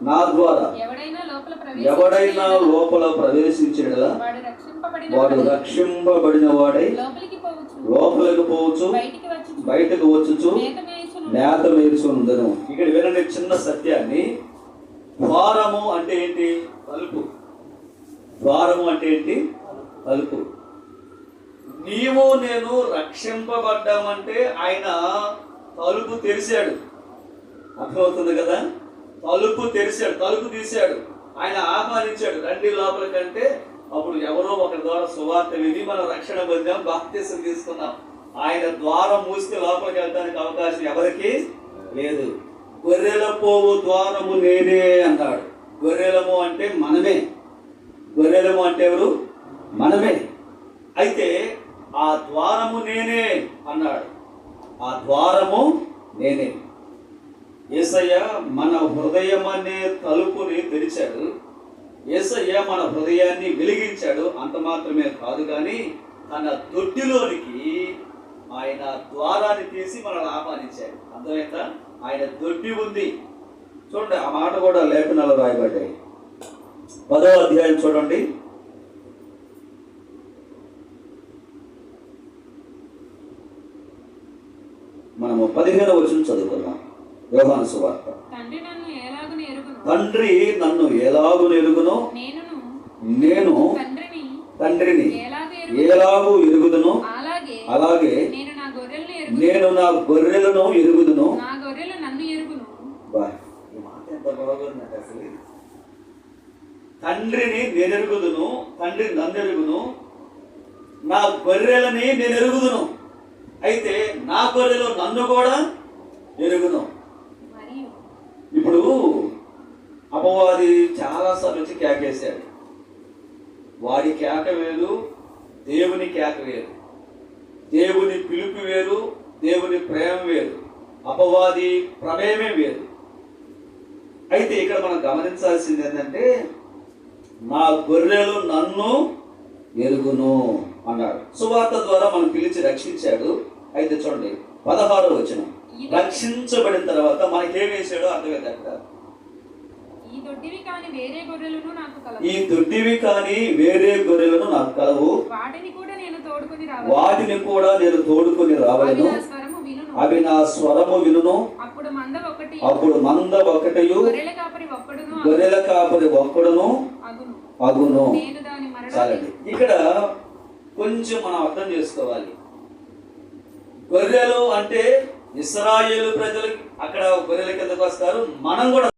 నా ద్వారా ఎవడైనా లోపల ప్రవేశించినలా వాడు రక్షింపబడిన వాడై లోపలికి పోవచ్చు, బయటకు వచ్చుచు మేత మేల్చుందను. ఇక్కడ వినండి చిన్న సత్యాన్ని. ద్వారము అంటే ఏంటి? తలుపు. ద్వారము అంటే ఏంటి? తలుపు. నీవు నేను రక్షింపబడ్డామంటే ఆయన తలుపు తెరిచాడు. అర్థమవుతుంది కదా? తలుపు తెరిచాడు, తలుపు తీశాడు, ఆయన ఆహ్వానించాడు, రండి లోపలికంటే అప్పుడు ఎవరో ఒకరి ద్వారా సువార్త విని మనం రక్షణ పొందాం, బాప్తిసం తీసుకున్నాం. ఆయన ద్వారం మూస్తే లోపలికి వెళ్ళడానికి అవకాశం ఎవరికి లేదు. గొర్రెల పోవు ద్వారము నేనే అన్నాడు. గొర్రెలము అంటే మనమే. గొర్రెలము అంటే ఎవరు? మనమే. అయితే ఆ ద్వారము నేనే అన్నాడు. ఆ ద్వారము నేనే. యేసయ్య మన హృదయం అనే తలుపుని తెరిచాడు. యేసయ్య మన హృదయాన్ని వెలిగించాడు. అంత మాత్రమే కాదు, కానీ తన దొడ్డిలోనికి ఆయన ద్వారాన్ని తీసి మనల్ని ఆహ్వానించాడు. అర్థమైందా? ఆయన దొడ్డి ఉంది. చూడండి, ఆ మాట కూడా లేఖనాలు రాయబడ్డాయి. 10వ అధ్యాయం చూడండి. మనము 15వ వచనం చదువుకున్నాం. యోహాను సువార్త. తండ్రి నన్ను ఎలాగు ఎరుగునో నేను తండ్రిని ఎలాగూ ఎరుగుదును, అలాగే నేను నా గొర్రెలను ఎరుగుదును. ఈ మాట ఎంత బాగుందంటే అసలు. తండ్రిని నేను ఎరుగుదును, తండ్రి నన్ను ఎరుగును, నా గొర్రెలని నేను ఎరుగుదును. అయితే నా గొర్రెలు నన్ను కూడా ఎరుగును. ఇప్పుడు అపవాది చాలాసార్లు వచ్చి కేకేశాడు. వాడి కేక వేరు, దేవుని కేక వేరు. దేవుని పిలుపు వేరు, దేవుని ప్రేమ వేరు, అపవాది ప్రమేయమే వేరు. అయితే ఇక్కడ మనం గమనించాల్సింది ఏంటంటే, నా గొర్రెలు నన్ను ఎరుగును అన్నాడు. సువార్త ద్వారా మనం పిలిచి రక్షించాడు. అయితే చూడండి 16వ వచనం. రక్షించబడిన తర్వాత మనకేం వేసాడో అర్థమైంది అక్కడ. ఈ దొడ్డివి కాని వేరే గొర్రెలను నాకు కలవు, వాటిని కూడా నేను తోడుకొని రావలను, అవి నా స్వరము వినును. అప్పుడు మంద ఒకటియు గొర్రెల కాపరి ఒక్కడును అగును. సరే, ఇక్కడ కొంచెం మనం అర్థం చేసుకోవాలి. గొర్రెలు అంటే ఇశ్రాయేలు ప్రజలు అక్కడ గొర్రెల కిందకు వస్తారు. మనం కూడా